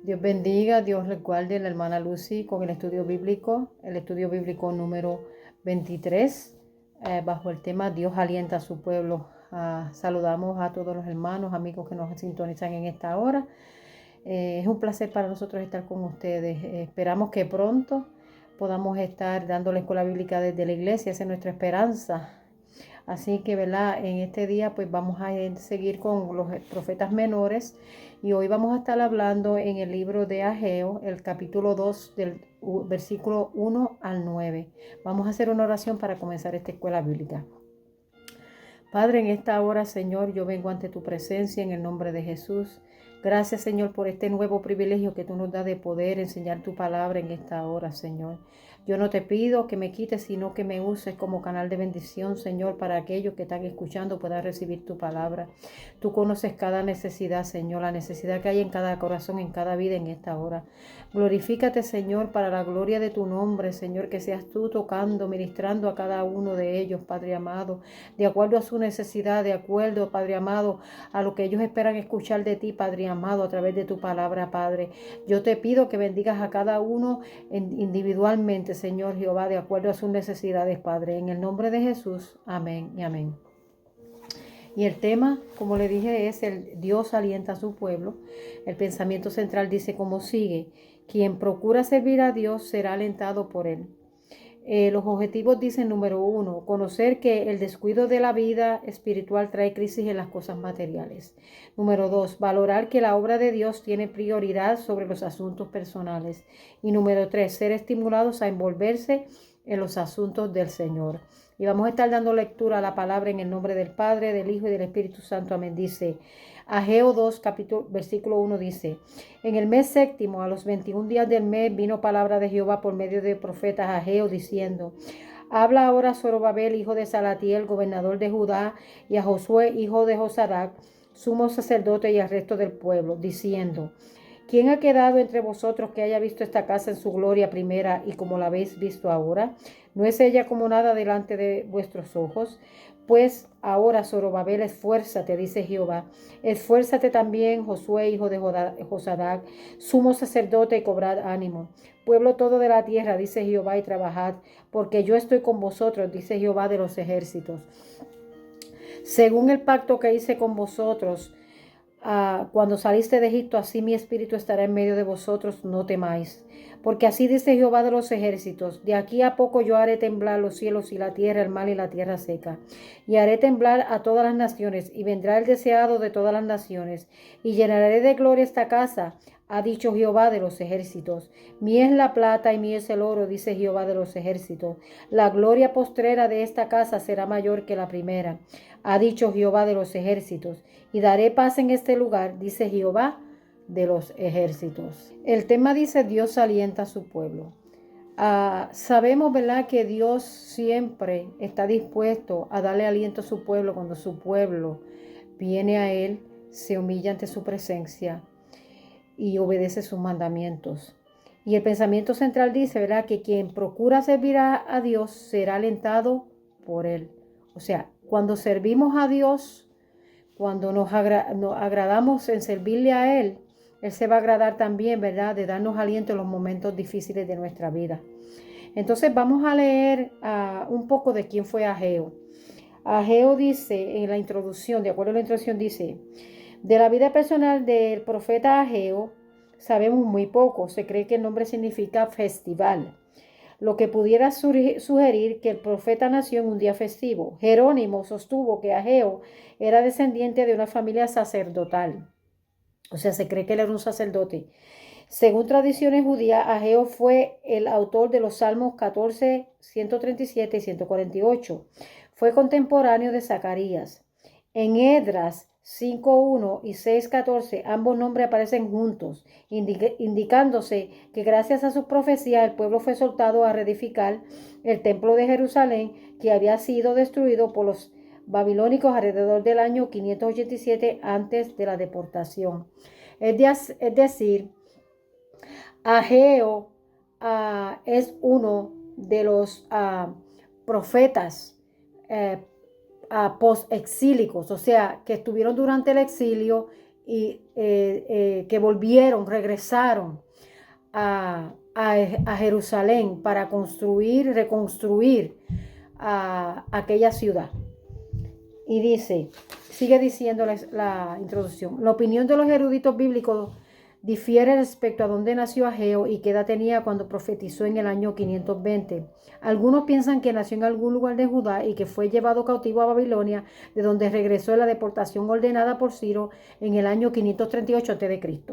Dios bendiga, Dios les guarde la hermana Lucy con el estudio bíblico número 23, bajo el tema Dios alienta a su pueblo. Saludamos a todos los hermanos, amigos que nos sintonizan en esta hora. Es un placer para nosotros estar con ustedes. Esperamos que pronto podamos estar dando la escuela bíblica desde la iglesia, esa es nuestra esperanza. Así que, ¿verdad? En este día pues vamos a seguir con los profetas menores y hoy vamos a estar hablando en el libro de Ageo, el capítulo 2 del versículo 1 al 9. Vamos a hacer una oración para comenzar esta escuela bíblica. Padre, en esta hora, Señor, yo vengo ante tu presencia en el nombre de Jesús. Gracias, Señor, por este nuevo privilegio que tú nos das de poder enseñar tu palabra en esta hora, Señor. Yo no te pido que me quites, sino que me uses como canal de bendición, Señor, para aquellos que están escuchando puedan recibir tu palabra. Tú conoces cada necesidad, Señor, la necesidad que hay en cada corazón, en cada vida en esta hora. Glorifícate, Señor, para la gloria de tu nombre, Señor, que seas tú tocando, ministrando a cada uno de ellos, Padre amado, de acuerdo a su necesidad, de acuerdo, Padre amado, a lo que ellos esperan escuchar de ti, Padre amado, a través de tu palabra, Padre. Yo te pido que bendigas a cada uno individualmente, Señor Jehová, de acuerdo a sus necesidades, Padre. En el nombre de Jesús, amén y amén. Y el tema, como le dije, es el Dios alienta a su pueblo. El pensamiento central dice como sigue: quien procura servir a Dios será alentado por él. Los objetivos dicen: número 1, conocer que el descuido de la vida espiritual trae crisis en las cosas materiales. Número 2, valorar que la obra de Dios tiene prioridad sobre los asuntos personales. Y número 3, ser estimulados a envolverse en los asuntos del Señor. Y vamos a estar dando lectura a la palabra en el nombre del Padre, del Hijo y del Espíritu Santo. Amén. Dice Ageo 2, versículo 1 dice: en el mes séptimo, a los 21 días del mes, vino palabra de Jehová por medio de profetas Ageo, diciendo: habla ahora a Zorobabel, hijo de Salatiel, gobernador de Judá, y a Josué, hijo de Josadac, sumo sacerdote, y al resto del pueblo, diciendo: ¿quién ha quedado entre vosotros que haya visto esta casa en su gloria primera y como la habéis visto ahora? ¿No es ella como nada delante de vuestros ojos? Pues ahora, Zorobabel, esfuérzate, dice Jehová. Esfuérzate también, Josué, hijo de Josadac, sumo sacerdote, y cobrad ánimo. Pueblo todo de la tierra, dice Jehová, y trabajad, porque yo estoy con vosotros, dice Jehová de los ejércitos. Según el pacto que hice con vosotros, cuando saliste de Egipto, así mi espíritu estará en medio de vosotros, no temáis. Porque así dice Jehová de los ejércitos: de aquí a poco yo haré temblar los cielos y la tierra, el mar y la tierra seca. Y haré temblar a todas las naciones, y vendrá el deseado de todas las naciones, y llenaré de gloria esta casa, ha dicho Jehová de los ejércitos. Mía es la plata y mío es el oro, dice Jehová de los ejércitos. La gloria postrera de esta casa será mayor que la primera, ha dicho Jehová de los ejércitos. Y daré paz en este lugar, dice Jehová de los ejércitos. El tema dice: Dios alienta a su pueblo. Sabemos, ¿verdad?, que Dios siempre está dispuesto a darle aliento a su pueblo cuando su pueblo viene a Él, se humilla ante su presencia y obedece sus mandamientos. Y el pensamiento central dice, ¿verdad?, que quien procura servir a Dios será alentado por Él. O sea, cuando servimos a Dios, cuando nos agradamos en servirle a Él, Él se va a agradar también, ¿verdad?, de darnos aliento en los momentos difíciles de nuestra vida. Entonces vamos a leer un poco de quién fue Ageo. Ageo dice en la introducción, de acuerdo a la introducción, dice: de la vida personal del profeta Ageo sabemos muy poco. Se cree que el nombre significa festival, lo que pudiera sugerir que el profeta nació en un día festivo. Jerónimo sostuvo que Ageo era descendiente de una familia sacerdotal. O sea, se cree que él era un sacerdote. Según tradiciones judías, Ageo fue el autor de los Salmos 14, 137 y 148. Fue contemporáneo de Zacarías. En Esdras 5.1 y 6.14 ambos nombres aparecen juntos, indicándose que gracias a sus profecías el pueblo fue soltado a reedificar el templo de Jerusalén, que había sido destruido por los babilónicos alrededor del año 587 antes de la deportación. Es decir, Ageo es uno de los profetas post-exílicos, o sea, que estuvieron durante el exilio que volvieron, regresaron a Jerusalén para reconstruir aquella ciudad. Y dice, sigue diciendo la introducción, la opinión de los eruditos bíblicos difiere respecto a dónde nació Ageo y qué edad tenía cuando profetizó en el año 520. Algunos piensan que nació en algún lugar de Judá y que fue llevado cautivo a Babilonia, de donde regresó en la deportación ordenada por Ciro en el año 538 a.C.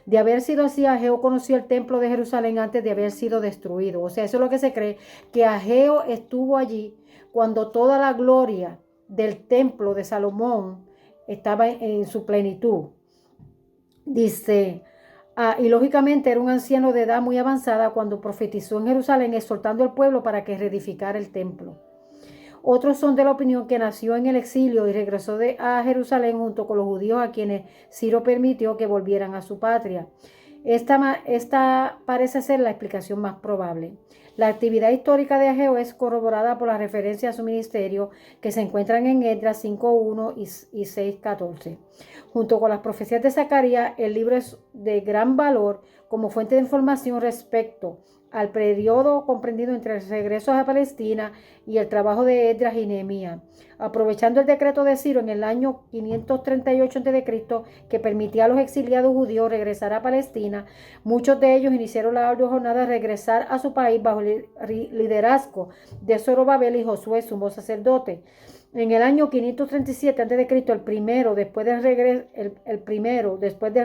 De haber sido así, Ageo conoció el templo de Jerusalén antes de haber sido destruido. O sea, eso es lo que se cree, que Ageo estuvo allí cuando toda la gloria del templo de Salomón estaba en su plenitud. Dice, y lógicamente era un anciano de edad muy avanzada cuando profetizó en Jerusalén, exhortando al pueblo para que reedificara el templo. Otros son de la opinión que nació en el exilio y regresó a Jerusalén junto con los judíos a quienes Ciro permitió que volvieran a su patria. Esta parece ser la explicación más probable. La actividad histórica de Ageo es corroborada por las referencias a su ministerio que se encuentran en Esdras 5.1 y 6.14. Junto con las profecías de Zacarías, el libro es de gran valor como fuente de información respecto al periodo comprendido entre el regreso a Palestina y el trabajo de Esdras y Nehemías. Aprovechando el decreto de Ciro en el año 538 a.C., que permitía a los exiliados judíos regresar a Palestina, muchos de ellos iniciaron la ardua jornada de regresar a su país bajo el liderazgo de Zorobabel y Josué, sumo sacerdote. En el año 537 a.C., el primero después del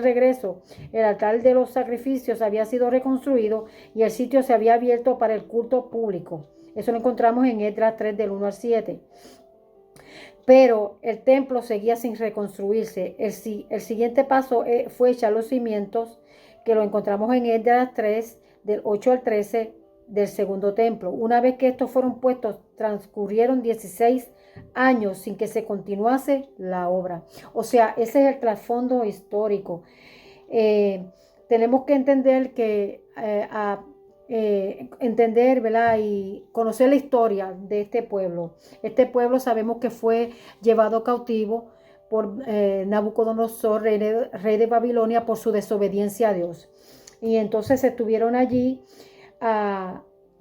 regreso, el altar de los sacrificios había sido reconstruido y el sitio se había abierto para el culto público. Eso lo encontramos en Esdras 3 del 1 al 7. Pero el templo seguía sin reconstruirse. El siguiente paso fue echar los cimientos, que lo encontramos en Esdras 3 del 8 al 13 del segundo templo. Una vez que estos fueron puestos, transcurrieron 16 años sin que se continuase la obra. O sea, ese es el trasfondo histórico. Tenemos que entender entender, ¿verdad? Y conocer la historia de este pueblo. Este pueblo sabemos que fue llevado cautivo por Nabucodonosor, rey de Babilonia, por su desobediencia a Dios. Y entonces estuvieron allí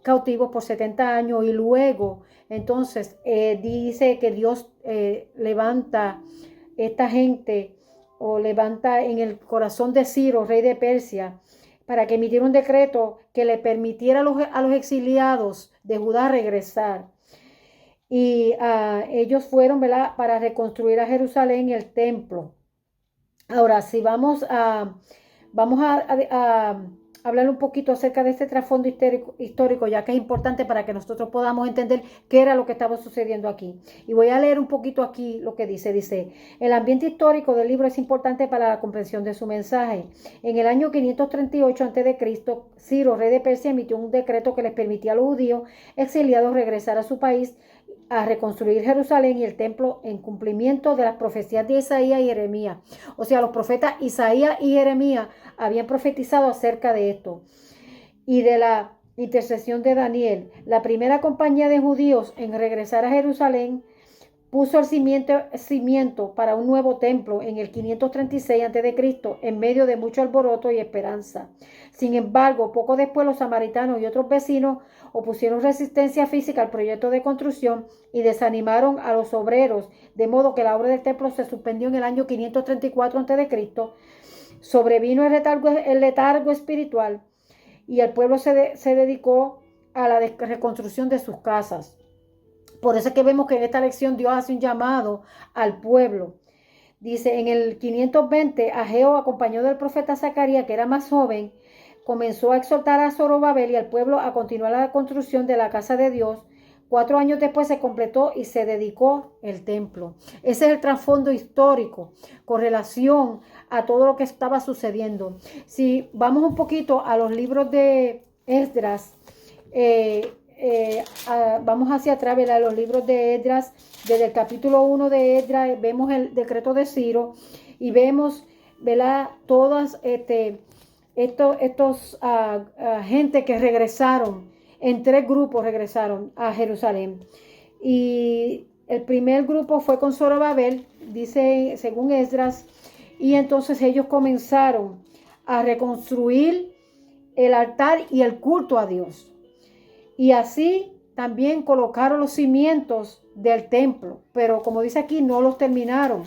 cautivos por 70 años y luego entonces dice que Dios levanta esta gente o levanta en el corazón de Ciro, rey de Persia, para que emitiera un decreto que le permitiera a los exiliados de Judá regresar. Y ellos fueron, ¿verdad?, para reconstruir a Jerusalén y el templo. Ahora, si vamos a hablar un poquito acerca de este trasfondo histórico, ya que es importante para que nosotros podamos entender qué era lo que estaba sucediendo aquí. Y voy a leer un poquito aquí lo que dice. Dice, el ambiente histórico del libro es importante para la comprensión de su mensaje. En el año 538 a.C., Ciro, rey de Persia, emitió un decreto que les permitía a los judíos exiliados regresar a su país a reconstruir Jerusalén y el templo en cumplimiento de las profecías de Isaías y Jeremías. O sea, los profetas Isaías y Jeremías habían profetizado acerca de esto. Y de la intercesión de Daniel, la primera compañía de judíos en regresar a Jerusalén puso el cimiento para un nuevo templo en el 536 a.C. en medio de mucho alboroto y esperanza. Sin embargo, poco después los samaritanos y otros vecinos opusieron resistencia física al proyecto de construcción y desanimaron a los obreros, de modo que la obra del templo se suspendió en el año 534 a.C. Sobrevino el letargo espiritual y el pueblo se dedicó a la reconstrucción de sus casas. Por eso es que vemos que en esta lección Dios hace un llamado al pueblo. Dice, en el 520, Ageo, acompañado del profeta Zacarías, que era más joven, comenzó a exhortar a Zorobabel y al pueblo a continuar la construcción de la casa de Dios. 4 años después se completó y se dedicó el templo. Ese es el trasfondo histórico con relación a todo lo que estaba sucediendo. Si vamos un poquito a los libros de Esdras, vamos hacia atrás, ¿verdad? Los libros de Esdras, desde el capítulo 1 de Esdras, vemos el decreto de Ciro y vemos, ¿verdad?, todas estos gente que regresaron, en 3 grupos regresaron a Jerusalén. Y el primer grupo fue con Zorobabel, dice según Esdras, Y entonces ellos comenzaron a reconstruir el altar y el culto a Dios. Y así también colocaron los cimientos del templo, pero como dice aquí, no los terminaron.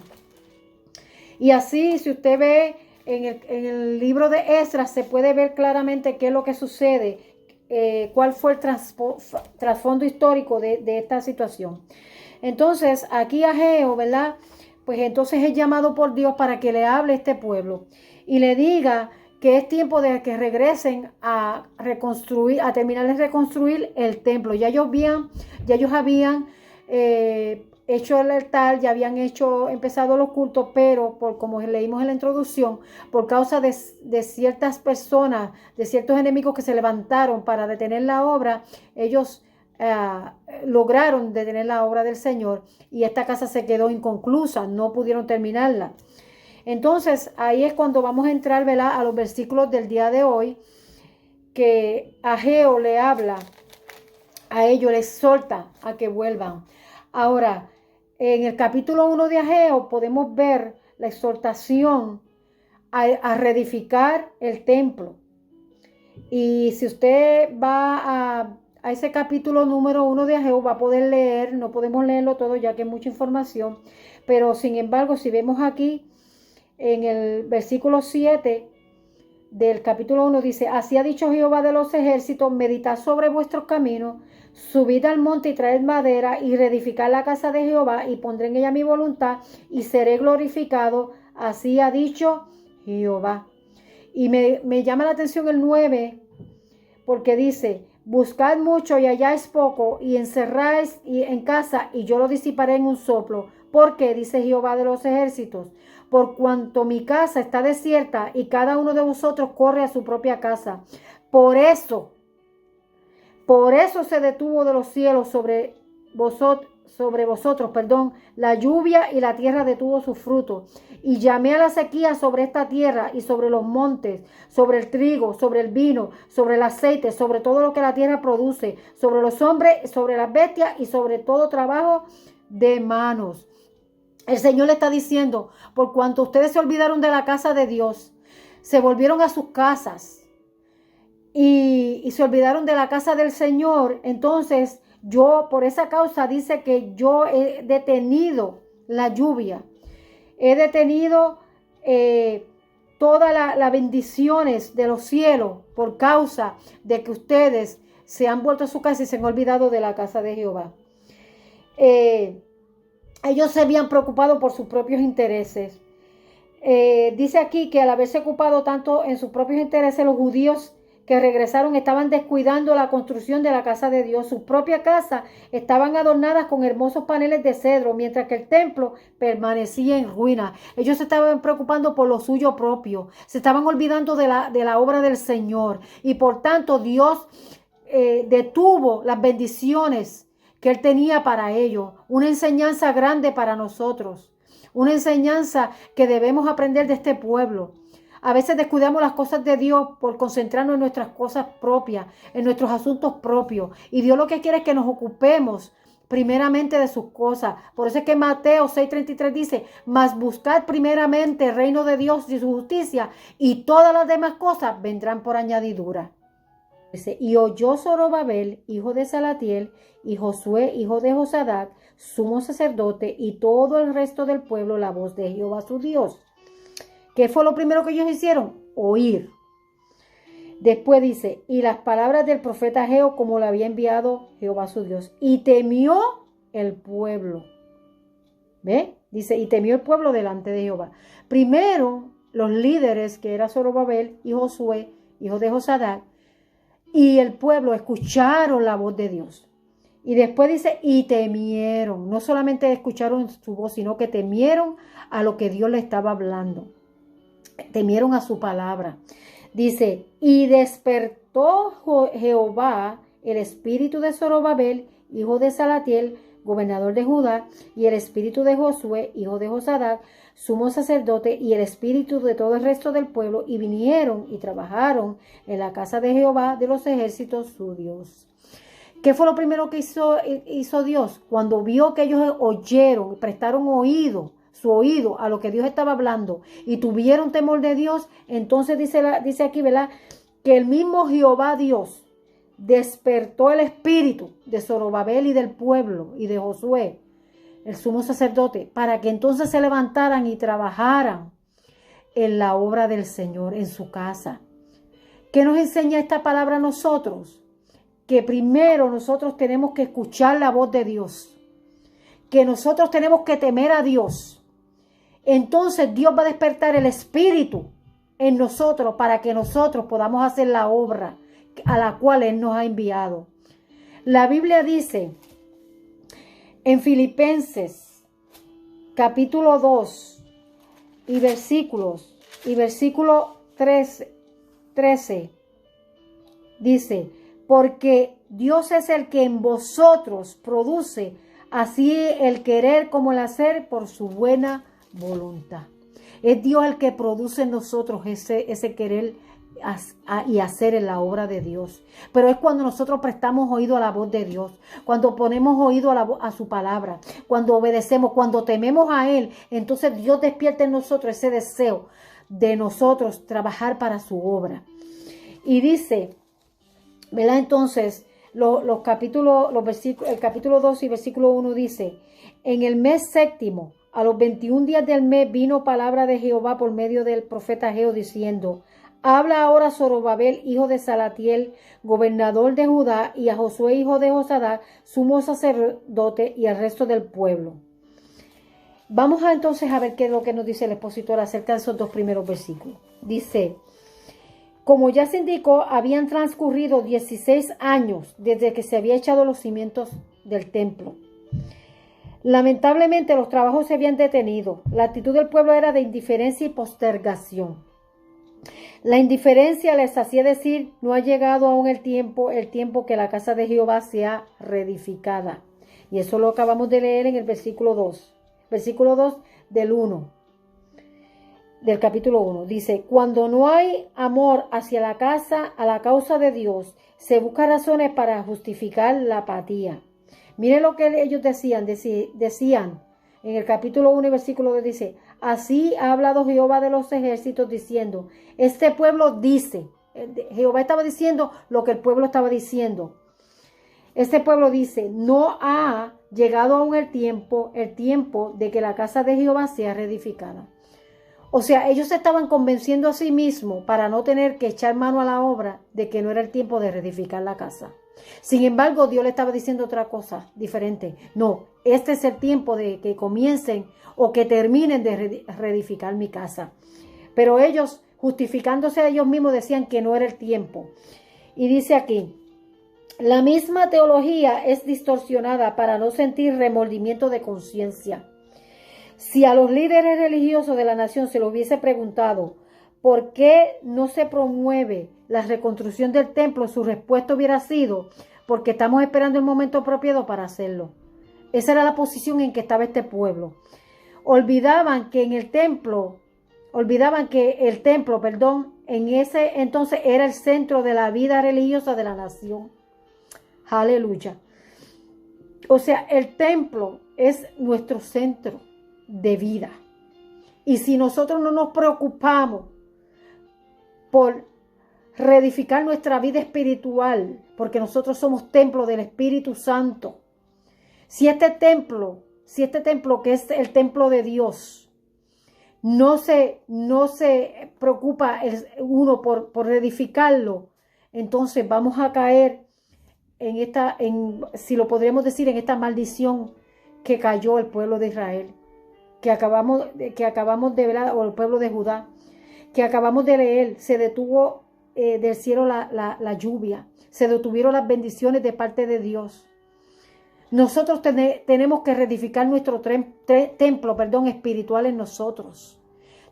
Y así, si usted ve en el libro de Esdras, se puede ver claramente qué es lo que sucede, cuál fue el trasfondo histórico de esta situación. Entonces, aquí Ageo, ¿verdad? Pues entonces es llamado por Dios para que le hable a este pueblo y le diga que es tiempo de que regresen a reconstruir, a terminar de reconstruir el templo. Ya ellos habían hecho el altar, ya habían empezado los cultos, pero como leímos en la introducción, por causa de ciertas personas, de ciertos enemigos que se levantaron para detener la obra, ellos lograron detener la obra del Señor y esta casa se quedó inconclusa, no pudieron terminarla. Entonces ahí es cuando vamos a entrar, ¿verdad?, a los versículos del día de hoy, que Ageo le habla a ellos, les exhorta a que vuelvan. Ahora, en el capítulo 1 de Ageo podemos ver la exhortación a reedificar el templo. Y si usted va a ese capítulo número 1 de Ageo, va a poder leer, no podemos leerlo todo ya que es mucha información, pero sin embargo, si vemos aquí en el versículo 7 del capítulo 1, dice: así ha dicho Jehová de los ejércitos, meditad sobre vuestros caminos, subid al monte y traed madera y reedificad la casa de Jehová y pondré en ella mi voluntad y seré glorificado, así ha dicho Jehová. Y me llama la atención el 9, porque dice: buscad mucho y halláis poco, y encerráis en casa, y yo lo disiparé en un soplo. Porque, dice Jehová de los ejércitos, por cuanto mi casa está desierta, y cada uno de vosotros corre a su propia casa. Por eso se detuvo de los cielos sobre vosotros, la lluvia, y la tierra detuvo su fruto. Y llamé a la sequía sobre esta tierra y sobre los montes, sobre el trigo, sobre el vino, sobre el aceite, sobre todo lo que la tierra produce, sobre los hombres, sobre las bestias y sobre todo trabajo de manos. El Señor le está diciendo: por cuanto ustedes se olvidaron de la casa de Dios, se volvieron a sus casas y se olvidaron de la casa del Señor, entonces yo, por esa causa, dice que yo he detenido la lluvia, he detenido todas las bendiciones de los cielos por causa de que ustedes se han vuelto a su casa y se han olvidado de la casa de Jehová. Ellos se habían preocupado por sus propios intereses. Dice aquí que al haberse ocupado tanto en sus propios intereses, los judíos que regresaron estaban descuidando la construcción de la casa de Dios. Sus propias casas estaban adornadas con hermosos paneles de cedro, mientras que el templo permanecía en ruina. Ellos se estaban preocupando por lo suyo propio, se estaban olvidando de la obra del Señor, y por tanto Dios detuvo las bendiciones que Él tenía para ellos. Una enseñanza grande para nosotros, una enseñanza que debemos aprender de este pueblo. A veces descuidamos las cosas de Dios por concentrarnos en nuestras cosas propias, en nuestros asuntos propios. Y Dios lo que quiere es que nos ocupemos primeramente de sus cosas. Por eso es que Mateo 6:33 dice: mas buscad primeramente el reino de Dios y su justicia, y todas las demás cosas vendrán por añadidura. Dice: y oyó Zorobabel, hijo de Salatiel, y Josué, hijo de Josadac, sumo sacerdote, y todo el resto del pueblo, la voz de Jehová su Dios. ¿Qué fue lo primero que ellos hicieron? Oír. Después dice: y las palabras del profeta Ageo, como le había enviado Jehová su Dios. Y temió el pueblo. ¿Ve? Dice: y temió el pueblo delante de Jehová. Primero, los líderes, que era Zorobabel y Josué, hijo de Josadac, y el pueblo escucharon la voz de Dios. Y después dice: y temieron. No solamente escucharon su voz, sino que temieron a lo que Dios le estaba hablando. Temieron a su palabra. Dice: y despertó Jehová el espíritu de Zorobabel, hijo de Salatiel, gobernador de Judá, y el espíritu de Josué, hijo de Josadac, sumo sacerdote, y el espíritu de todo el resto del pueblo, y vinieron y trabajaron en la casa de Jehová de los ejércitos, su Dios. ¿Qué fue lo primero que hizo Dios? Cuando vio que ellos oyeron, prestaron oído, su oído a lo que Dios estaba hablando y tuvieron temor de Dios, entonces dice aquí, ¿verdad? Que el mismo Jehová Dios despertó el espíritu de Zorobabel y del pueblo y de Josué, el sumo sacerdote, para que entonces se levantaran y trabajaran en la obra del Señor, en su casa. ¿Qué nos enseña esta palabra a nosotros? Que primero nosotros tenemos que escuchar la voz de Dios, que nosotros tenemos que temer a Dios. Entonces Dios va a despertar el espíritu en nosotros para que nosotros podamos hacer la obra a la cual Él nos ha enviado. La Biblia dice en Filipenses capítulo 2 y versículo 13 dice, porque Dios es el que en vosotros produce así el querer como el hacer por su buena voluntad. Es Dios el que produce en nosotros ese querer y hacer en la obra de Dios. Pero es cuando nosotros prestamos oído a la voz de Dios, cuando ponemos oído a su palabra, cuando obedecemos, cuando tememos a Él, entonces Dios despierta en nosotros ese deseo de nosotros trabajar para su obra. Y dice, ¿verdad? Entonces, el capítulo 2 y versículo 1 dice, en el mes séptimo, a los 21 días del mes, vino palabra de Jehová por medio del profeta Ageo diciendo, habla ahora a Zorobabel, hijo de Salatiel, gobernador de Judá, y a Josué, hijo de Josadá, sumo sacerdote, y al resto del pueblo. Vamos entonces a ver qué es lo que nos dice el expositor acerca de esos dos primeros versículos. Dice, como ya se indicó, habían transcurrido 16 años desde que se había echado los cimientos del templo. Lamentablemente los trabajos se habían detenido. La actitud del pueblo era de indiferencia y postergación. La indiferencia les hacía decir, no ha llegado aún el tiempo que la casa de Jehová sea reedificada. Y eso lo acabamos de leer en el versículo 2 del 1, del capítulo 1. Dice, cuando no hay amor hacia la causa de Dios, se buscan razones para justificar la apatía. Miren lo que ellos decían en el capítulo 1 y versículo 2 dice, así ha hablado Jehová de los ejércitos diciendo, este pueblo dice, Jehová estaba diciendo lo que el pueblo estaba diciendo. Este pueblo dice, no ha llegado aún el tiempo de que la casa de Jehová sea reedificada. O sea, ellos se estaban convenciendo a sí mismos para no tener que echar mano a la obra de que no era el tiempo de reedificar la casa. Sin embargo, Dios le estaba diciendo otra cosa diferente. No, este es el tiempo de que comiencen o que terminen de reedificar mi casa. Pero ellos, justificándose a ellos mismos, decían que no era el tiempo. Y dice aquí, la misma teología es distorsionada para no sentir remordimiento de conciencia. Si a los líderes religiosos de la nación se lo hubiese preguntado ¿por qué no se promueve la reconstrucción del templo? Su respuesta hubiera sido porque estamos esperando el momento apropiado para hacerlo. Esa era la posición en que estaba este pueblo. Olvidaban que el templo, en ese entonces era el centro de la vida religiosa de la nación. Aleluya. O sea, el templo es nuestro centro de vida. Y si nosotros no nos preocupamos por reedificar nuestra vida espiritual, porque nosotros somos templo del Espíritu Santo, si este templo que es el templo de Dios, no se preocupa uno por reedificarlo, entonces vamos a caer si lo podríamos decir, en esta maldición que cayó el pueblo de Israel, que acabamos de ver, o el pueblo de Judá, que acabamos de leer. Se detuvo del cielo la lluvia, se detuvieron las bendiciones de parte de Dios. Nosotros tenemos que reedificar nuestro templo espiritual en nosotros.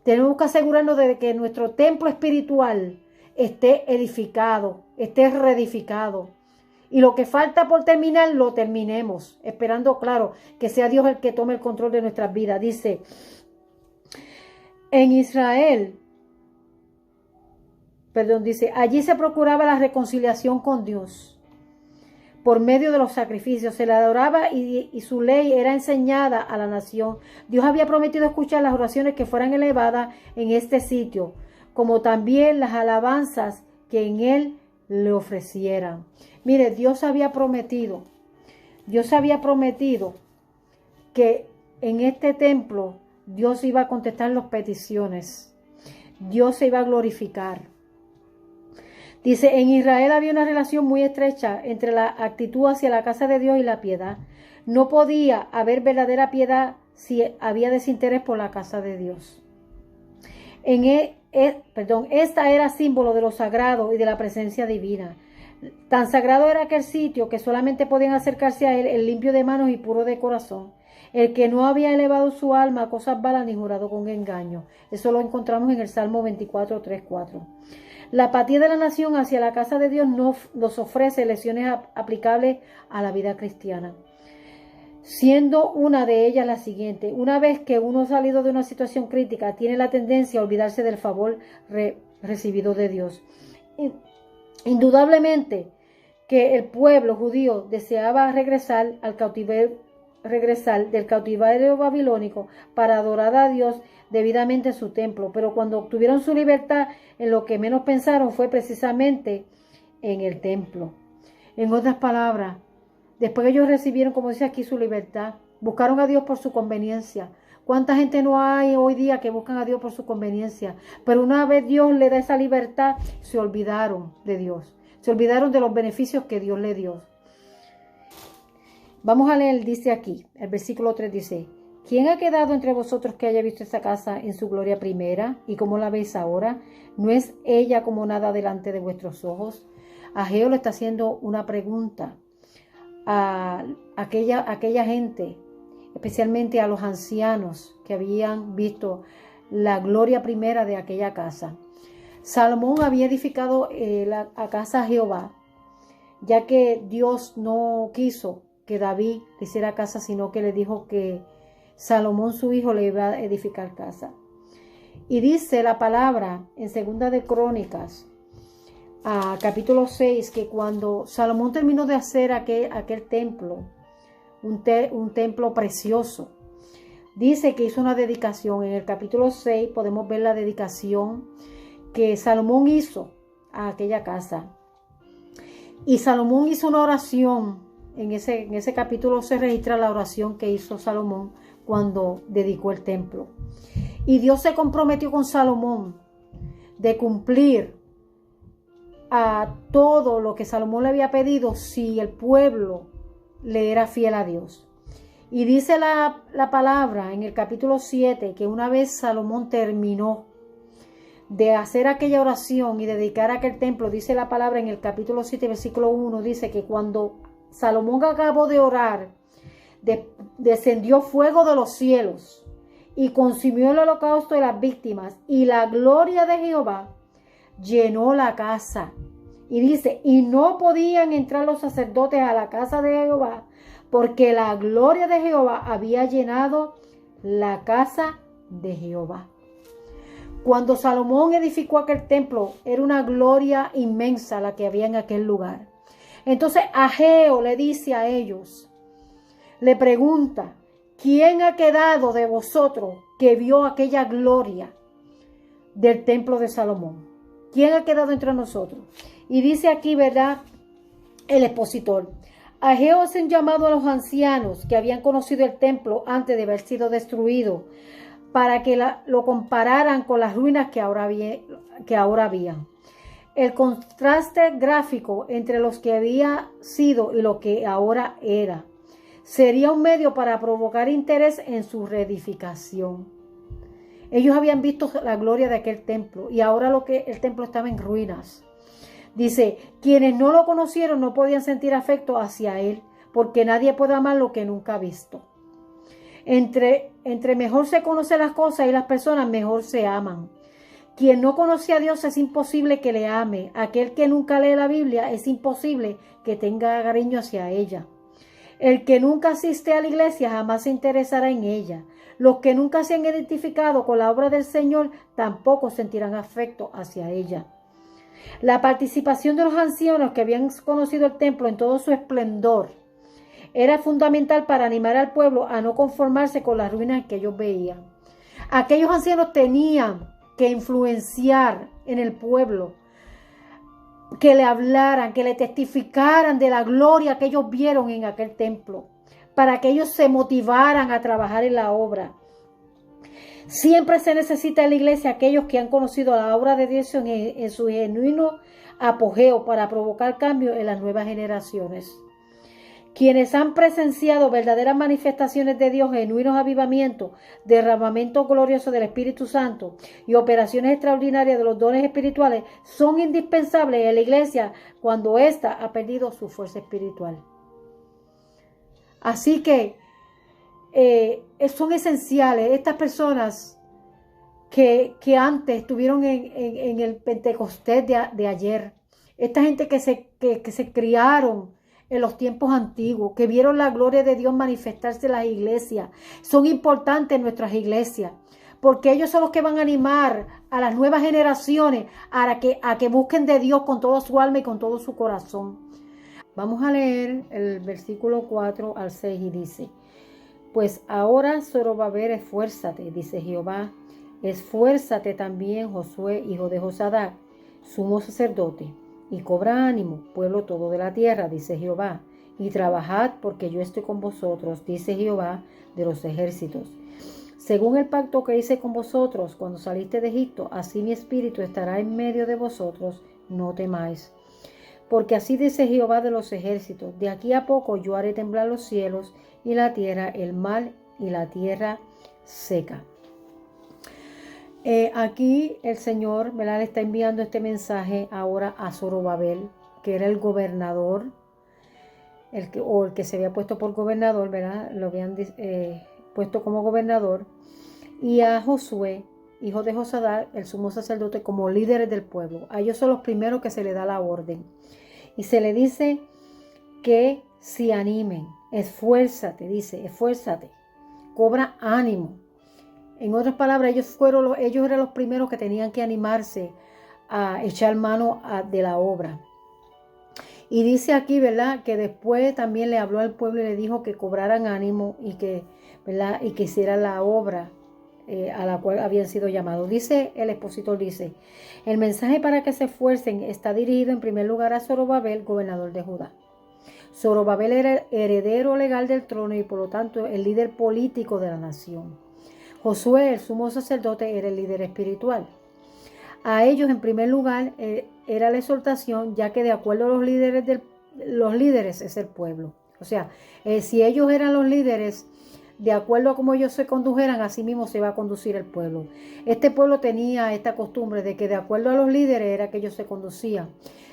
Tenemos que asegurarnos de que nuestro templo espiritual esté edificado, esté reedificado. Y lo que falta por terminar, lo terminemos, esperando, claro, que sea Dios el que tome el control de nuestras vidas. Dice, en Israel, allí se procuraba la reconciliación con Dios. por medio de los sacrificios. Se le adoraba y su ley era enseñada a la nación. Dios había prometido escuchar las oraciones que fueran elevadas en este sitio, como también las alabanzas que en él le ofrecieran. Mire, Dios había prometido que en este templo Dios iba a contestar las peticiones. Dios se iba a glorificar. Dice, en Israel había una relación muy estrecha entre la actitud hacia la casa de Dios y la piedad. No podía haber verdadera piedad si había desinterés por la casa de Dios. Esta era símbolo de lo sagrado y de la presencia divina. Tan sagrado era aquel sitio que solamente podían acercarse a él el limpio de manos y puro de corazón, el que no había elevado su alma a cosas vanas ni jurado con engaño. Eso lo encontramos en el Salmo 24, 3, 4. La apatía de la nación hacia la casa de Dios nos ofrece lecciones aplicables a la vida cristiana, siendo una de ellas la siguiente. Una vez que uno ha salido de una situación crítica, tiene la tendencia a olvidarse del favor recibido de Dios. Indudablemente que el pueblo judío deseaba regresar del cautiverio babilónico para adorar a Dios debidamente en su templo, pero cuando obtuvieron su libertad, en lo que menos pensaron fue precisamente en el templo. En otras palabras, después que ellos recibieron, como dice aquí, su libertad, buscaron a Dios por su conveniencia. ¿Cuánta gente no hay hoy día que buscan a Dios por su conveniencia? Pero una vez Dios le da esa libertad, se olvidaron de Dios. Se olvidaron de los beneficios que Dios le dio. Vamos a leer, dice aquí, el versículo 3 dice, ¿quién ha quedado entre vosotros que haya visto esta casa en su gloria primera? ¿Y cómo la veis ahora? ¿No es ella como nada delante de vuestros ojos? Ageo le está haciendo una pregunta a aquella gente, especialmente a los ancianos que habían visto la gloria primera de aquella casa. Salomón había edificado la casa a Jehová, ya que Dios no quiso que David le hiciera casa, sino que le dijo que Salomón su hijo le iba a edificar casa. Y dice la palabra en Segunda de Crónicas, capítulo 6, que cuando Salomón terminó de hacer aquel templo, un templo precioso, dice que hizo una dedicación. En el capítulo 6 podemos ver la dedicación que Salomón hizo a aquella casa. Y Salomón hizo una oración. En ese capítulo se registra la oración que hizo Salomón cuando dedicó el templo. Y Dios se comprometió con Salomón de cumplir a todo lo que Salomón le había pedido si el pueblo le era fiel a Dios. Y dice la palabra en el capítulo 7 que una vez Salomón terminó de hacer aquella oración y dedicar aquel templo, dice la palabra en el capítulo 7, versículo 1, dice que cuando Salomón acabó de orar, descendió fuego de los cielos y consumió el holocausto de las víctimas, y la gloria de Jehová llenó la casa. Y dice, y no podían entrar los sacerdotes a la casa de Jehová, porque la gloria de Jehová había llenado la casa de Jehová. Cuando Salomón edificó aquel templo, era una gloria inmensa la que había en aquel lugar. Entonces Ageo le dice a ellos, le pregunta, ¿quién ha quedado de vosotros que vio aquella gloria del templo de Salomón? ¿Quién ha quedado entre nosotros? Y dice aquí, ¿verdad?, el expositor, Ageo hace un llamado a los ancianos que habían conocido el templo antes de haber sido destruido, para que lo compararan con las ruinas que ahora había. El contraste gráfico entre los que había sido y lo que ahora era sería un medio para provocar interés en su reedificación. Ellos habían visto la gloria de aquel templo y ahora el templo estaba en ruinas. Dice, quienes no lo conocieron no podían sentir afecto hacia él, porque nadie puede amar lo que nunca ha visto. Entre mejor se conocen las cosas y las personas, mejor se aman. Quien no conoce a Dios es imposible que le ame. Aquel que nunca lee la Biblia es imposible que tenga cariño hacia ella. El que nunca asiste a la iglesia jamás se interesará en ella. Los que nunca se han identificado con la obra del Señor tampoco sentirán afecto hacia ella. La participación de los ancianos que habían conocido el templo en todo su esplendor era fundamental para animar al pueblo a no conformarse con las ruinas que ellos veían. Aquellos ancianos tenían que influenciar en el pueblo, que le hablaran, que le testificaran de la gloria que ellos vieron en aquel templo, para que ellos se motivaran a trabajar en la obra. Siempre se necesita en la iglesia aquellos que han conocido la obra de Dios en su genuino apogeo para provocar cambios en las nuevas generaciones. Quienes han presenciado verdaderas manifestaciones de Dios, genuinos avivamientos, derramamiento glorioso del Espíritu Santo y operaciones extraordinarias de los dones espirituales son indispensables en la iglesia cuando ésta ha perdido su fuerza espiritual. Así que son esenciales estas personas que antes estuvieron en el Pentecostés de ayer. Esta gente que se criaron en los tiempos antiguos, que vieron la gloria de Dios manifestarse en las iglesias. Son importantes en nuestras iglesias, porque ellos son los que van a animar a las nuevas generaciones a que busquen de Dios con toda su alma y con todo su corazón. Vamos a leer el versículo 4 al 6 y dice: Pues ahora, Zorobabel, esfuérzate, dice Jehová, esfuérzate también, Josué, hijo de Josadac, sumo sacerdote, y cobra ánimo, pueblo todo de la tierra, dice Jehová, y trabajad porque yo estoy con vosotros, dice Jehová de los ejércitos. Según el pacto que hice con vosotros cuando saliste de Egipto, así mi espíritu estará en medio de vosotros, no temáis. Porque así dice Jehová de los ejércitos, de aquí a poco yo haré temblar los cielos y la tierra, el mar y la tierra seca. Aquí el Señor, ¿verdad?, le está enviando este mensaje ahora a Zorobabel, que era el gobernador, el que se había puesto por gobernador, ¿verdad? Lo habían puesto como gobernador, y a Josué, hijo de Josadac, el sumo sacerdote, como líderes del pueblo. A ellos son los primeros que se le da la orden. Y se le dice que se animen, esfuérzate, dice, esfuérzate, cobra ánimo. En otras palabras, ellos eran los primeros que tenían que animarse a echar mano de la obra. Y dice aquí, ¿verdad?, que después también le habló al pueblo y le dijo que cobraran ánimo y que, ¿verdad?, y que hicieran la obra a la cual habían sido llamados. Dice el expositor, dice: el mensaje para que se esfuercen está dirigido en primer lugar a Zorobabel, gobernador de Judá. Zorobabel era el heredero legal del trono y por lo tanto el líder político de la nación. Josué, el sumo sacerdote, era el líder espiritual. A ellos, en primer lugar, era la exhortación, ya que de acuerdo a los líderes es el pueblo. O sea, si ellos eran los líderes, de acuerdo a cómo ellos se condujeran, así mismo se va a conducir el pueblo. Este pueblo tenía esta costumbre de que de acuerdo a los líderes era que ellos se conducían.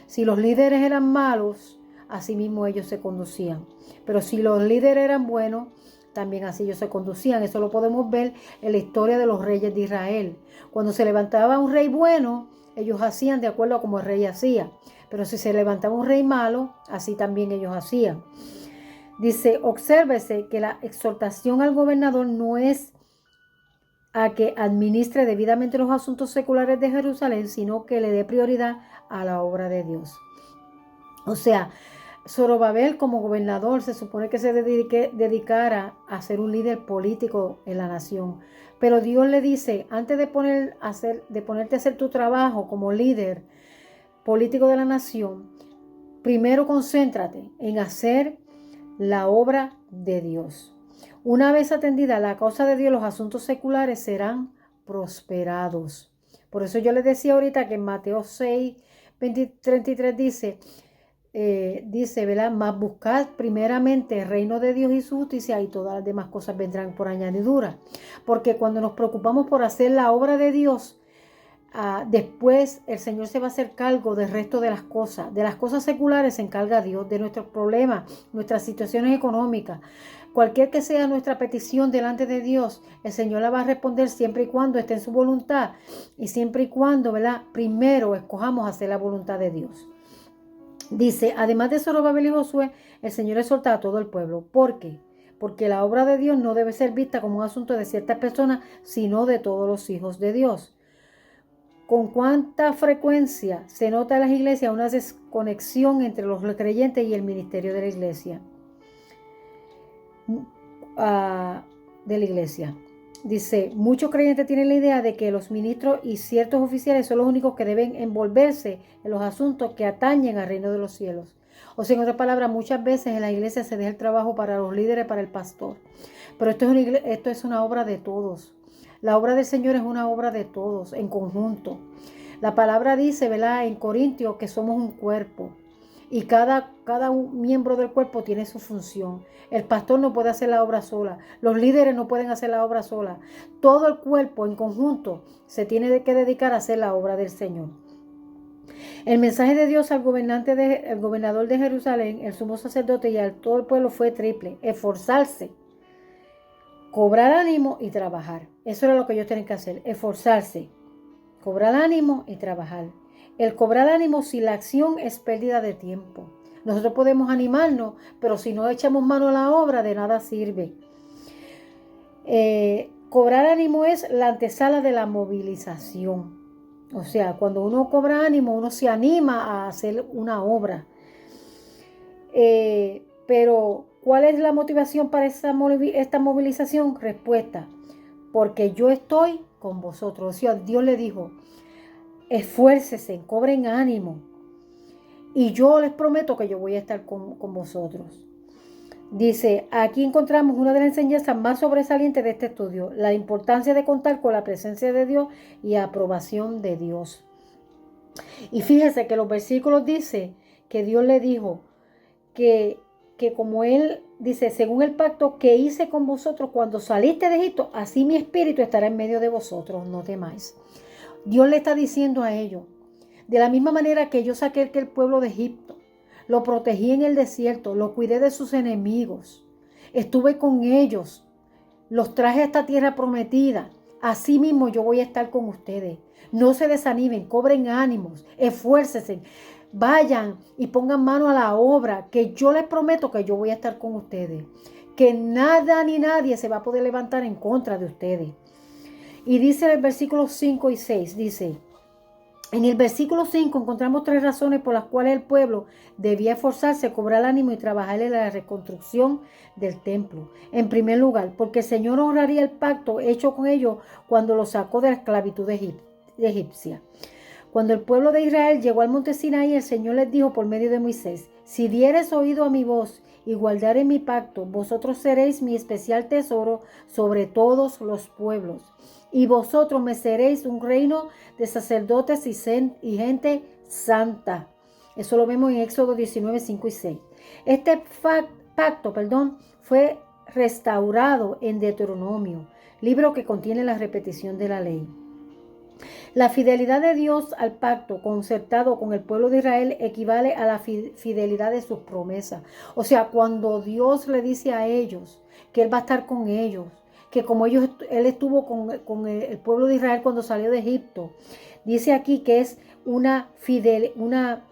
Si los líderes eran malos, así mismo ellos se conducían. Pero si los líderes eran buenos, también así ellos se conducían. Eso lo podemos ver en la historia de los reyes de Israel. Cuando se levantaba un rey bueno, ellos hacían de acuerdo a como el rey hacía. Pero si se levantaba un rey malo, así también ellos hacían. Dice: obsérvese que la exhortación al gobernador no es a que administre debidamente los asuntos seculares de Jerusalén, sino que le dé prioridad a la obra de Dios. O sea, Zorobabel como gobernador se supone que se dedicara a ser un líder político en la nación. Pero Dios le dice: antes de ponerte a hacer tu trabajo como líder político de la nación, primero concéntrate en hacer la obra de Dios. Una vez atendida la causa de Dios, los asuntos seculares serán prosperados. Por eso yo les decía ahorita que en Mateo 6, 33 dice, ¿verdad? Mas buscad primeramente el reino de Dios y su justicia, y todas las demás cosas vendrán por añadidura. Porque cuando nos preocupamos por hacer la obra de Dios, después el Señor se va a hacer cargo del resto de las cosas seculares se encarga Dios, de nuestros problemas, nuestras situaciones económicas, cualquier que sea nuestra petición delante de Dios, el Señor la va a responder siempre y cuando esté en su voluntad y siempre y cuando, ¿verdad?, primero escojamos hacer la voluntad de Dios. Dice: además de Zorobabel y Josué, el Señor exhorta a todo el pueblo. ¿Por qué? Porque la obra de Dios no debe ser vista como un asunto de ciertas personas, sino de todos los hijos de Dios. con cuánta frecuencia se nota en las iglesias una desconexión entre los creyentes y el ministerio de la iglesia. Dice, muchos creyentes tienen la idea de que los ministros y ciertos oficiales son los únicos que deben envolverse en los asuntos que atañen al reino de los cielos. O sea, en otras palabras, muchas veces en la iglesia se deja el trabajo para los líderes, para el pastor. Pero esto es una obra de todos. La obra del Señor es una obra de todos, en conjunto. La palabra dice, ¿verdad?, en Corintios, que somos un cuerpo. Y cada miembro del cuerpo tiene su función. El pastor no puede hacer la obra sola. Los líderes no pueden hacer la obra sola. Todo el cuerpo en conjunto se tiene que dedicar a hacer la obra del Señor. El mensaje de Dios al gobernador de Jerusalén, el sumo sacerdote y a todo el pueblo fue triple: esforzarse, cobrar ánimo y trabajar. Eso era lo que ellos tienen que hacer: esforzarse, cobrar ánimo y trabajar. El cobrar ánimo sin la acción es pérdida de tiempo. Nosotros podemos animarnos, pero si no echamos mano a la obra, de nada sirve. Cobrar ánimo es la antesala de la movilización. O sea, cuando uno cobra ánimo, uno se anima a hacer una obra. Pero, ¿cuál es la motivación para esta movilización? Respuesta: porque yo estoy con vosotros. O sea, Dios le dijo, esfuércese, cobren ánimo, y yo les prometo que yo voy a estar con vosotros. Dice, aquí encontramos una de las enseñanzas más sobresalientes de este estudio: la importancia de contar con la presencia de Dios y aprobación de Dios. Y fíjese que los versículos dice que Dios le dijo que como Él dice, según el pacto que hice con vosotros cuando saliste de Egipto, así mi espíritu estará en medio de vosotros, no temáis. Dios le está diciendo a ellos, de la misma manera que yo saqué el pueblo de Egipto, lo protegí en el desierto, lo cuidé de sus enemigos, estuve con ellos, los traje a esta tierra prometida, así mismo yo voy a estar con ustedes. No se desanimen, cobren ánimos, esfuércense, vayan y pongan mano a la obra, que yo les prometo que yo voy a estar con ustedes, que nada ni nadie se va a poder levantar en contra de ustedes. Y dice en el versículo 5 y 6, dice, en el versículo 5 encontramos 3 razones por las cuales el pueblo debía esforzarse, cobrar ánimo y trabajar en la reconstrucción del templo. En primer lugar, porque el Señor honraría el pacto hecho con ellos cuando los sacó de la esclavitud egipcia. Cuando el pueblo de Israel llegó al monte Sinaí, el Señor les dijo por medio de Moisés: si diereis oído a mi voz y guardareis mi pacto, vosotros seréis mi especial tesoro sobre todos los pueblos, y vosotros me seréis un reino de sacerdotes y gente santa. Eso lo vemos en Éxodo 19, 5 y 6. Este pacto fue restaurado en Deuteronomio, libro que contiene la repetición de la ley. La fidelidad de Dios al pacto concertado con el pueblo de Israel equivale a la fidelidad de sus promesas. O sea, cuando Dios le dice a ellos que Él va a estar con ellos, que como Él estuvo con el pueblo de Israel cuando salió de Egipto, dice aquí que es una fidelidad.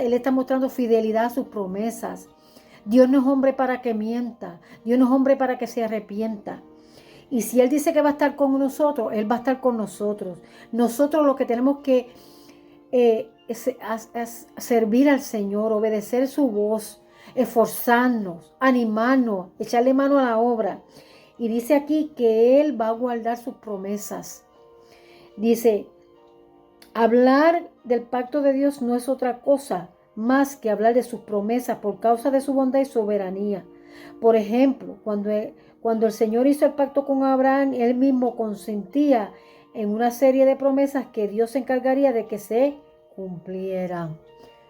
Él está mostrando fidelidad a sus promesas. Dios no es hombre para que mienta. Dios no es hombre para que se arrepienta. Y si Él dice que va a estar con nosotros, Él va a estar con nosotros. Nosotros lo que tenemos que es servir al Señor, obedecer su voz, esforzarnos, animarnos, echarle mano a la obra. Y dice aquí que Él va a guardar sus promesas. Dice, hablar del pacto de Dios no es otra cosa más que hablar de sus promesas por causa de su bondad y soberanía. Por ejemplo, cuando el Señor hizo el pacto con Abraham, Él mismo consentía en una serie de promesas que Dios se encargaría de que se cumplieran.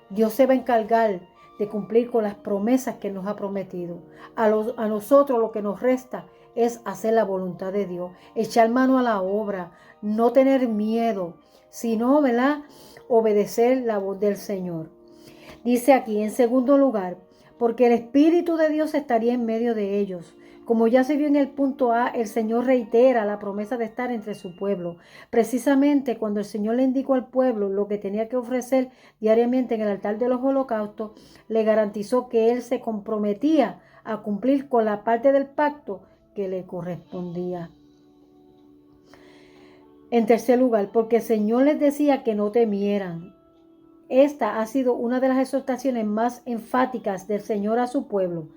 Dios se va a encargar de cumplir con las promesas que nos ha prometido. A nosotros lo que nos resta es hacer la voluntad de Dios, echar mano a la obra, no tener miedo, sino, ¿verdad?, obedecer la voz del Señor. Dice aquí, en segundo lugar, porque el Espíritu de Dios estaría en medio de ellos. Como ya se vio en el punto A, el Señor reitera la promesa de estar entre su pueblo. Precisamente cuando el Señor le indicó al pueblo lo que tenía que ofrecer diariamente en el altar de los holocaustos, le garantizó que Él se comprometía a cumplir con la parte del pacto que le correspondía. En tercer lugar, porque el Señor les decía que no temieran. Esta ha sido una de las exhortaciones más enfáticas del Señor a su pueblo.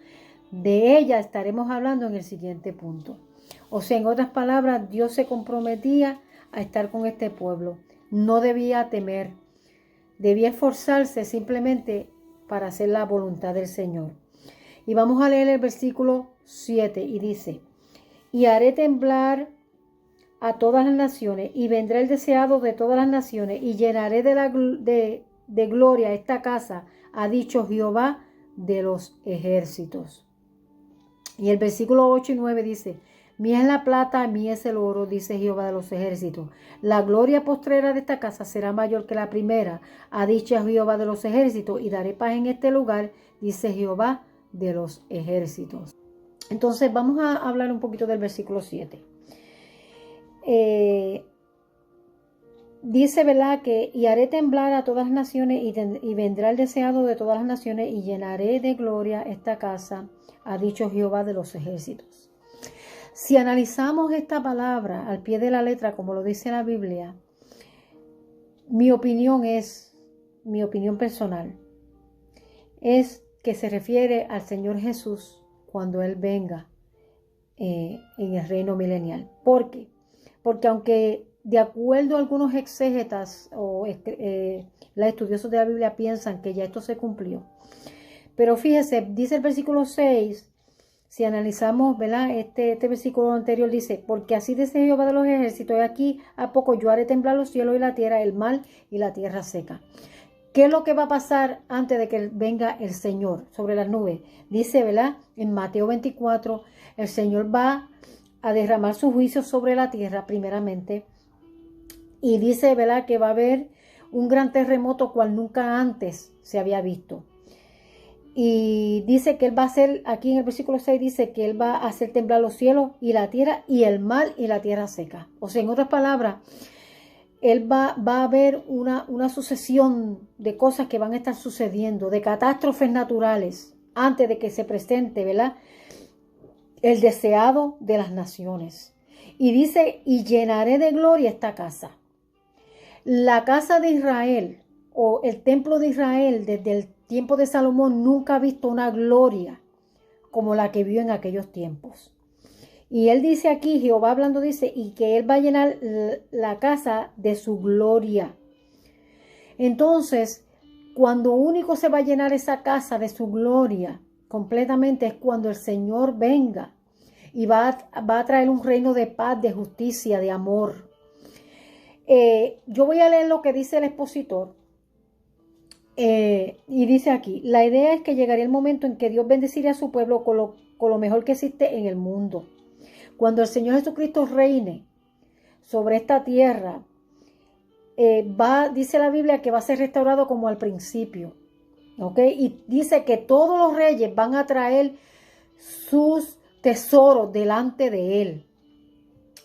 De ella estaremos hablando en el siguiente punto. O sea, en otras palabras, Dios se comprometía a estar con este pueblo. No debía temer. Debía esforzarse simplemente para hacer la voluntad del Señor. Y vamos a leer el versículo 7 y dice: y haré temblar a todas las naciones, y vendrá el deseado de todas las naciones, y llenaré de gloria esta casa, ha dicho Jehová de los ejércitos. Y el versículo 8 y 9 dice: mía es la plata, mía es el oro, dice Jehová de los ejércitos. La gloria postrera de esta casa será mayor que la primera, ha dicho Jehová de los ejércitos, y daré paz en este lugar, dice Jehová de los ejércitos. Entonces vamos a hablar un poquito del versículo 7. Dice, ¿verdad? Que y haré temblar a todas las naciones, y vendrá el deseado de todas las naciones, y llenaré de gloria esta casa, ha dicho Jehová de los ejércitos. Si analizamos esta palabra al pie de la letra, como lo dice la Biblia, mi opinión personal, es que se refiere al Señor Jesús cuando Él venga en el reino milenial. ¿Por qué? Porque aunque de acuerdo a algunos exégetas o los estudiosos de la Biblia piensan que ya esto se cumplió, pero fíjese, dice el versículo 6, si analizamos, ¿verdad? Este versículo anterior dice: porque así dice Jehová de los ejércitos, y aquí a poco yo haré temblar los cielos y la tierra, el mar y la tierra seca. ¿Qué es lo que va a pasar antes de que venga el Señor sobre las nubes? Dice, ¿verdad? En Mateo 24, el Señor va a derramar su juicio sobre la tierra primeramente. Y dice, ¿verdad?, que va a haber un gran terremoto cual nunca antes se había visto. Y dice que Él va a hacer, aquí en el versículo 6 dice que Él va a hacer temblar los cielos y la tierra y el mar y la tierra seca. O sea, en otras palabras, Él va a haber una sucesión de cosas que van a estar sucediendo, de catástrofes naturales, antes de que se presente, ¿verdad?, el deseado de las naciones. Y dice: y llenaré de gloria esta casa. La casa de Israel o el templo de Israel desde el tiempo de Salomón nunca ha visto una gloria como la que vio en aquellos tiempos. Y él dice aquí, Jehová hablando, dice, y que Él va a llenar la casa de su gloria. Entonces, cuando único se va a llenar esa casa de su gloria completamente es cuando el Señor venga y va a traer un reino de paz, de justicia, de amor. Yo voy a leer lo que dice el expositor. Y dice aquí: la idea es que llegaría el momento en que Dios bendeciría a su pueblo con lo mejor que existe en el mundo. Cuando el Señor Jesucristo reine sobre esta tierra, dice la Biblia que va a ser restaurado como al principio. ¿Ok? Y dice que todos los reyes van a traer sus tesoros delante de Él.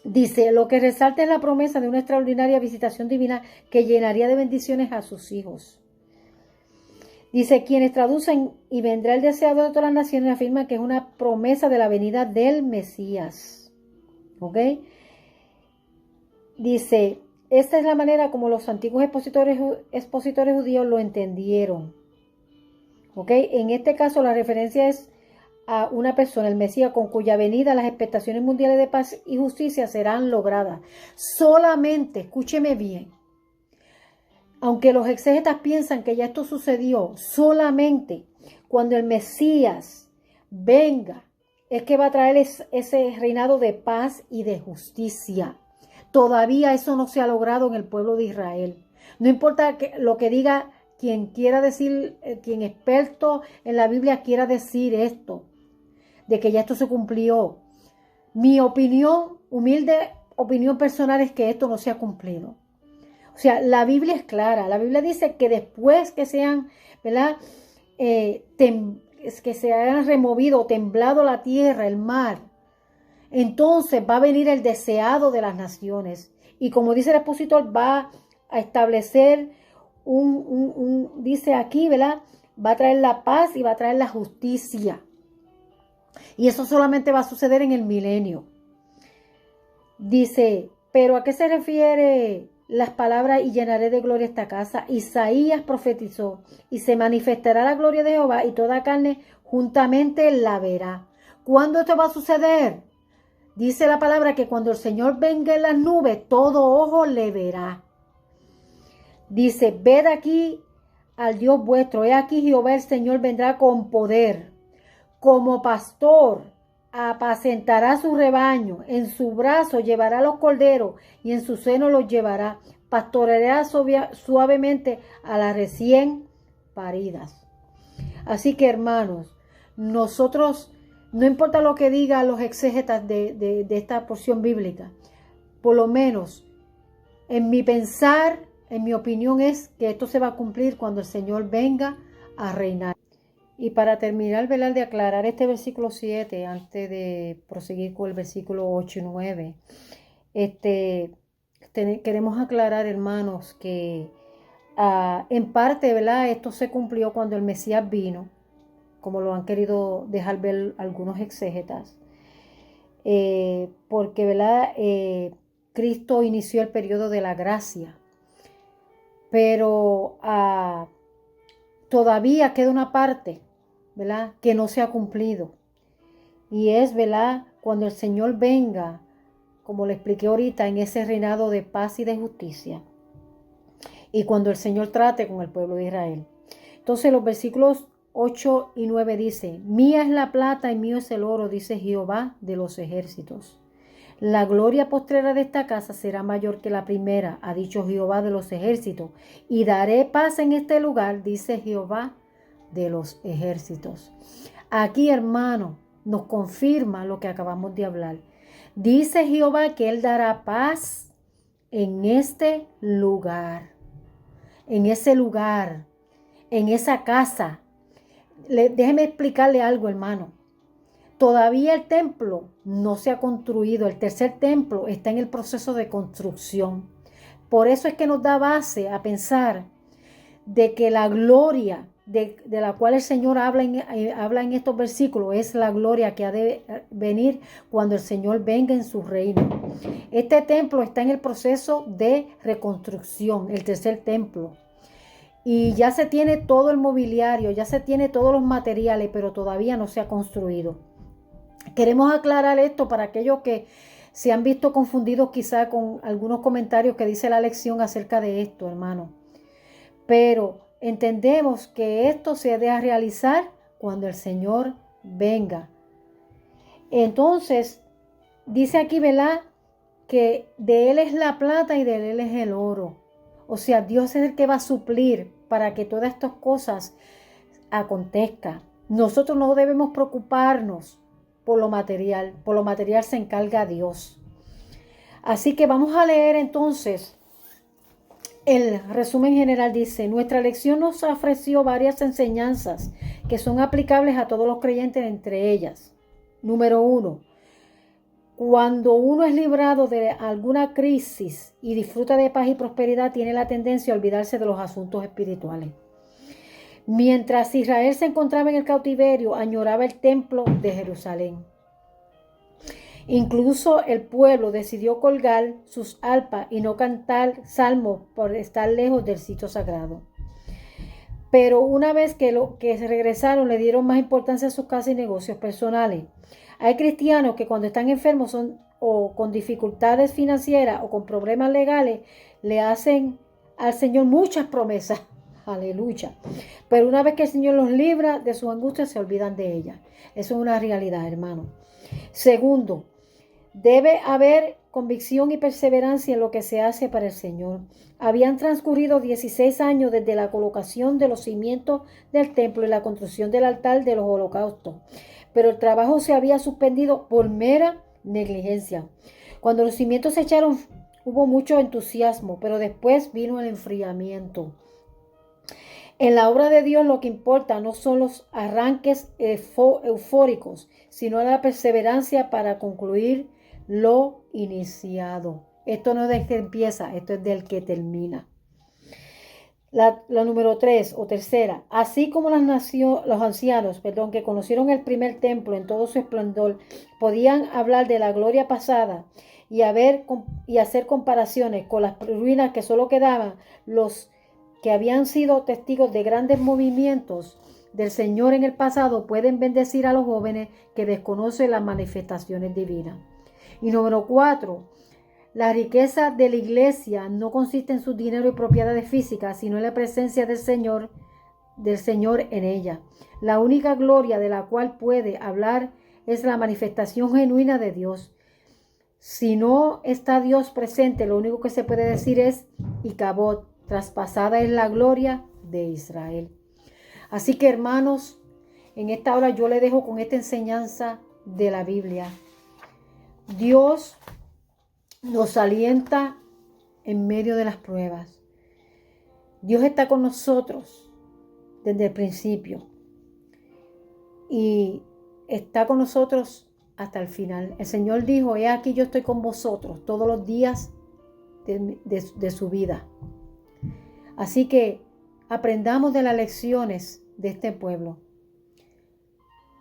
Dice: lo que resalta es la promesa de una extraordinaria visitación divina que llenaría de bendiciones a sus hijos. Dice: quienes traducen y vendrá el deseado de todas las naciones afirman que es una promesa de la venida del Mesías. ¿Ok? Dice: esta es la manera como los antiguos expositores judíos lo entendieron. ¿Ok? En este caso la referencia es a una persona, el Mesías, con cuya venida las expectaciones mundiales de paz y justicia serán logradas. Solamente, escúcheme bien, aunque los exégetas piensan que ya esto sucedió, solamente cuando el Mesías venga es que va a traer ese reinado de paz y de justicia. Todavía eso no se ha logrado en el pueblo de Israel. No importa lo que diga quien quiera decir, quien experto en la Biblia quiera decir esto, de que ya esto se cumplió. Mi opinión, humilde opinión personal, es que esto no se ha cumplido. O sea, la Biblia es clara. La Biblia dice que después que sean, ¿verdad?, que se hayan removido o temblado la tierra, el mar, entonces va a venir el deseado de las naciones. Y como dice el expositor, va a establecer dice aquí, ¿verdad?, va a traer la paz y va a traer la justicia. Y eso solamente va a suceder en el milenio. Dice: Pero ¿a qué se refiere las palabras y llenaré de gloria esta casa? Isaías profetizó, y se manifestará la gloria de Jehová y toda carne juntamente la verá. ¿Cuándo esto va a suceder? Dice la palabra que cuando el Señor venga en las nubes, todo ojo le verá. Dice, ved aquí al Dios vuestro, he aquí Jehová el Señor vendrá con poder, como pastor apacentará su rebaño, en su brazo llevará los corderos y en su seno los llevará, pastoreará suavemente a las recién paridas. Así que hermanos, nosotros, no importa lo que digan los exégetas de esta porción bíblica, por lo menos en mi pensar, en mi opinión es que esto se va a cumplir cuando el Señor venga a reinar. Y para terminar, ¿verdad?, de aclarar este versículo 7, antes de proseguir con el versículo 8 y 9, queremos aclarar, hermanos, que en parte, ¿verdad?, esto se cumplió cuando el Mesías vino, como lo han querido dejar ver algunos exégetas, porque, ¿verdad?, Cristo inició el periodo de la gracia, pero todavía queda una parte, ¿verdad?, que no se ha cumplido, y es, ¿verdad?, cuando el Señor venga, como le expliqué ahorita, en ese reinado de paz y de justicia, y cuando el Señor trate con el pueblo de Israel. Entonces los versículos 8 y 9 dice, mía es la plata y mío es el oro, dice Jehová de los ejércitos. La gloria postrera de esta casa será mayor que la primera, ha dicho Jehová de los ejércitos, y daré paz en este lugar, dice Jehová de los ejércitos. Aquí, hermano, nos confirma lo que acabamos de hablar. Dice Jehová que Él dará paz en este lugar, en ese lugar, en esa casa. Déjeme explicarle algo, hermano. Todavía el templo no se ha construido. El tercer templo está en el proceso de construcción. Por eso es que nos da base a pensar de que la gloria de la cual el Señor habla en estos versículos es la gloria que ha de venir cuando el Señor venga en su reino. Este templo está en el proceso de reconstrucción, el tercer templo. Y ya se tiene todo el mobiliario, ya se tiene todos los materiales, pero todavía no se ha construido. Queremos aclarar esto para aquellos que se han visto confundidos quizá con algunos comentarios que dice la lección acerca de esto, hermano. Pero entendemos que esto se debe realizar cuando el Señor venga. Entonces, dice aquí, ¿verdad?, que de Él es la plata y de Él es el oro. O sea, Dios es el que va a suplir para que todas estas cosas acontezcan. Nosotros no debemos preocuparnos por lo material se encarga Dios. Así que vamos a leer entonces el resumen general. Dice, nuestra lección nos ofreció varias enseñanzas que son aplicables a todos los creyentes, entre ellas. Número 1, cuando uno es librado de alguna crisis y disfruta de paz y prosperidad, tiene la tendencia a olvidarse de los asuntos espirituales. Mientras Israel se encontraba en el cautiverio, añoraba el templo de Jerusalén. Incluso el pueblo decidió colgar sus arpas y no cantar salmos por estar lejos del sitio sagrado. Pero una vez que regresaron, le dieron más importancia a sus casas y negocios personales. Hay cristianos que cuando están enfermos o con dificultades financieras o con problemas legales, le hacen al Señor muchas promesas. Aleluya. Pero una vez que el Señor los libra de sus angustias, se olvidan de ellas. Eso es una realidad, hermano. Segundo, debe haber convicción y perseverancia en lo que se hace para el Señor. Habían transcurrido 16 años desde la colocación de los cimientos del templo y la construcción del altar de los holocaustos, pero el trabajo se había suspendido por mera negligencia. Cuando los cimientos se echaron, hubo mucho entusiasmo, pero después vino el enfriamiento. En la obra de Dios lo que importa no son los arranques eufóricos, sino la perseverancia para concluir lo iniciado. Esto no es del que empieza, esto es del que termina. La número 3 o tercera, así como los ancianos, que conocieron el primer templo en todo su esplendor, podían hablar de la gloria pasada, y hacer comparaciones con las ruinas que solo quedaban los que habían sido testigos de grandes movimientos del Señor en el pasado, pueden bendecir a los jóvenes que desconocen las manifestaciones divinas. Y número 4, la riqueza de la iglesia no consiste en su dinero y propiedades físicas, sino en la presencia del Señor en ella. La única gloria de la cual puede hablar es la manifestación genuina de Dios. Si no está Dios presente, lo único que se puede decir es Icabod, traspasada es la gloria de Israel. Así que, hermanos, en esta hora yo le dejo con esta enseñanza de la Biblia. Dios nos alienta en medio de las pruebas. Dios está con nosotros desde el principio y está con nosotros hasta el final. El Señor dijo: he aquí yo estoy con vosotros todos los días de su vida. Así que aprendamos de las lecciones de este pueblo.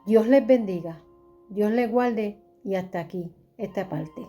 Dios les bendiga, Dios les guarde, y hasta aquí esta parte.